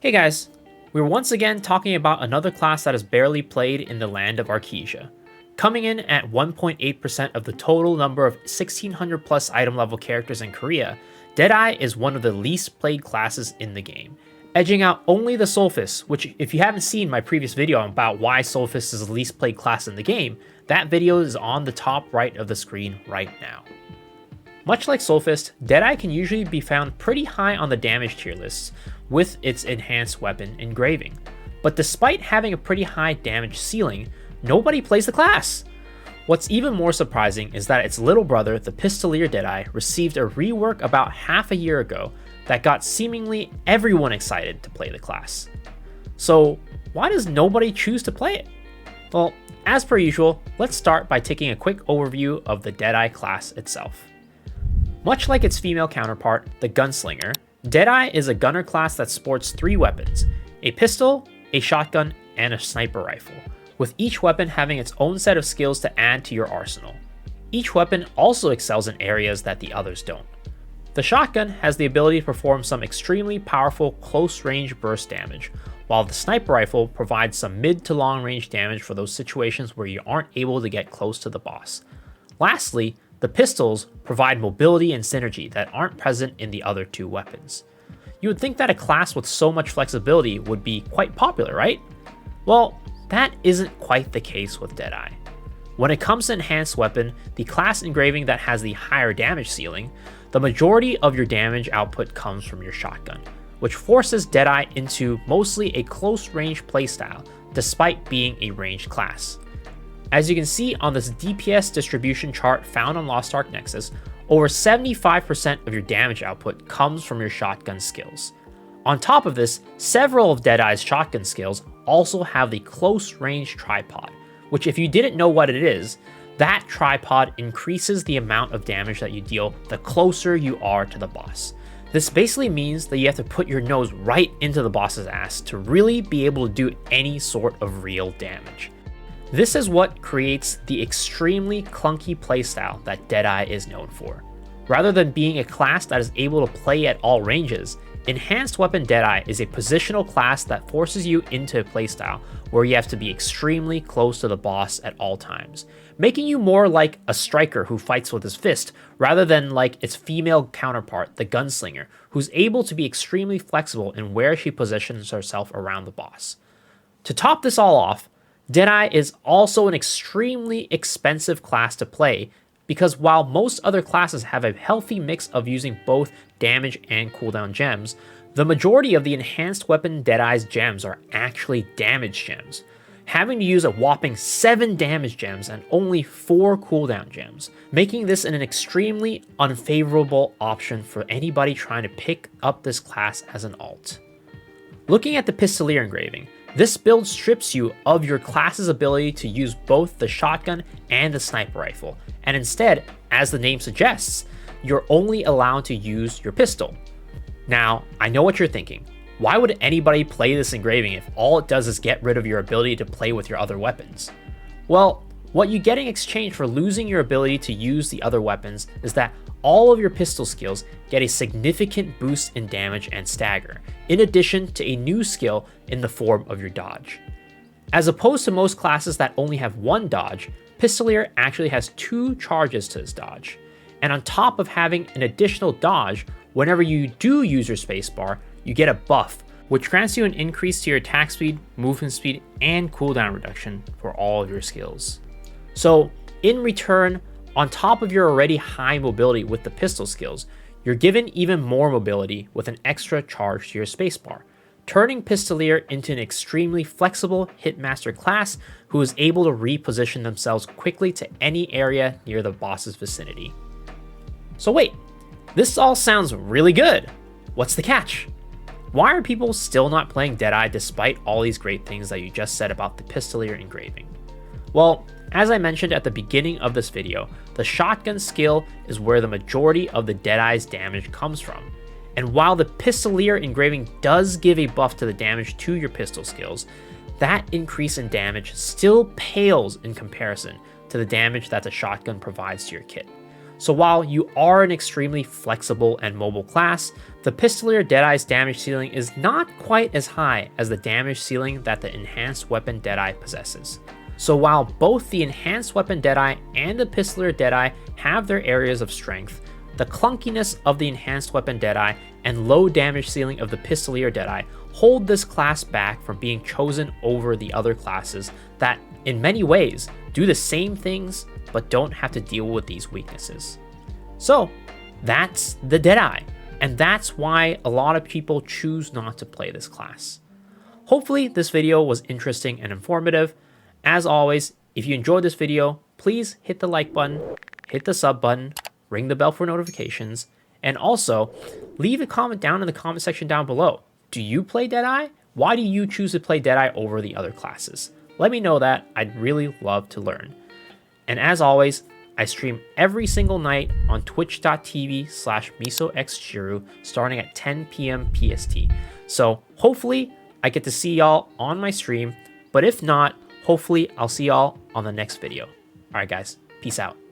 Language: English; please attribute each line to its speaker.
Speaker 1: Hey guys, we're once again talking about another class that is barely played in the land of Arkesia. Coming in at 1.8% of the total number of 1600 plus item level characters in Korea, Deadeye is one of the least played classes in the game, edging out only the Soulfist, which if you haven't seen my previous video about why Soulfist is the least played class in the game, that video is on the top right of the screen right now. Much like Soulfist, Deadeye can usually be found pretty high on the damage tier lists with its enhanced weapon engraving, but despite having a pretty high damage ceiling, nobody plays the class. What's even more surprising is that its little brother, the Pistolier Deadeye, received a rework about half a year ago that got seemingly everyone excited to play the class. So why does nobody choose to play it? Well, as per usual, let's start by taking a quick overview of the Deadeye class itself. Much like its female counterpart, the Gunslinger, Deadeye is a gunner class that sports 3 weapons, a pistol, a shotgun, and a sniper rifle, with each weapon having its own set of skills to add to your arsenal. Each weapon also excels in areas that the others don't. The shotgun has the ability to perform some extremely powerful close-range burst damage, while the sniper rifle provides some mid to long-range damage for those situations where you aren't able to get close to the boss. Lastly, the pistols provide mobility and synergy that aren't present in the other 2 weapons. You would think that a class with so much flexibility would be quite popular, right? Well, that isn't quite the case with Deadeye. When it comes to enhanced weapon, the class engraving that has the higher damage ceiling, the majority of your damage output comes from your shotgun, which forces Deadeye into mostly a close-range playstyle, despite being a ranged class. As you can see on this DPS distribution chart found on Lost Ark Nexus, over 75% of your damage output comes from your shotgun skills. On top of this, several of Deadeye's shotgun skills also have the close range tripod, which if you didn't know what it is, that tripod increases the amount of damage that you deal the closer you are to the boss. This basically means that you have to put your nose right into the boss's ass to really be able to do any sort of real damage. This is what creates the extremely clunky playstyle that Deadeye is known for. Rather than being a class that is able to play at all ranges, Enhanced Weapon Deadeye is a positional class that forces you into a playstyle where you have to be extremely close to the boss at all times, making you more like a striker who fights with his fist, rather than like its female counterpart, the Gunslinger, who's able to be extremely flexible in where she positions herself around the boss. To top this all off, Deadeye is also an extremely expensive class to play because while most other classes have a healthy mix of using both damage and cooldown gems, the majority of the Enhanced Weapon Deadeye's gems are actually damage gems, having to use a whopping 7 damage gems and only 4 cooldown gems, making this an extremely unfavorable option for anybody trying to pick up this class as an alt. Looking at the Pistolier engraving, this build strips you of your class's ability to use both the shotgun and the sniper rifle, and instead, as the name suggests, you're only allowed to use your pistol. Now, I know what you're thinking. Why would anybody play this engraving if all it does is get rid of your ability to play with your other weapons? Well, what you get in exchange for losing your ability to use the other weapons is that all of your pistol skills get a significant boost in damage and stagger, in addition to a new skill in the form of your dodge. As opposed to most classes that only have 1 dodge, Pistolier actually has 2 charges to his dodge. And on top of having an additional dodge, whenever you do use your spacebar, you get a buff, which grants you an increase to your attack speed, movement speed, and cooldown reduction for all of your skills. So, in return, on top of your already high mobility with the pistol skills, you're given even more mobility with an extra charge to your spacebar, turning Pistolier into an extremely flexible hitmaster class who is able to reposition themselves quickly to any area near the boss's vicinity. So wait, this all sounds really good. What's the catch? Why are people still not playing Deadeye despite all these great things that you just said about the Pistolier engraving? Well, as I mentioned at the beginning of this video, the shotgun skill is where the majority of the Deadeye's damage comes from. And while the Pistolier engraving does give a buff to the damage to your pistol skills, that increase in damage still pales in comparison to the damage that the shotgun provides to your kit. So while you are an extremely flexible and mobile class, the Pistolier Deadeye's damage ceiling is not quite as high as the damage ceiling that the Enhanced Weapon Deadeye possesses. So while both the Enhanced Weapon Deadeye and the Pistolier Deadeye have their areas of strength, the clunkiness of the Enhanced Weapon Deadeye and low damage ceiling of the Pistolier Deadeye hold this class back from being chosen over the other classes that, in many ways, do the same things but don't have to deal with these weaknesses. So that's the Deadeye, and that's why a lot of people choose not to play this class. Hopefully this video was interesting and informative. As always, if you enjoyed this video, please hit the like button, hit the sub button, ring the bell for notifications, and also leave a comment down in the comment section down below. Do you play Deadeye? Why do you choose to play Deadeye over the other classes? Let me know that. I'd really love to learn. And as always, I stream every single night on twitch.tv/MisoXchiru starting at 10 p.m. PST. So hopefully I get to see y'all on my stream, but if not, hopefully I'll see y'all on the next video. Alright guys, peace out.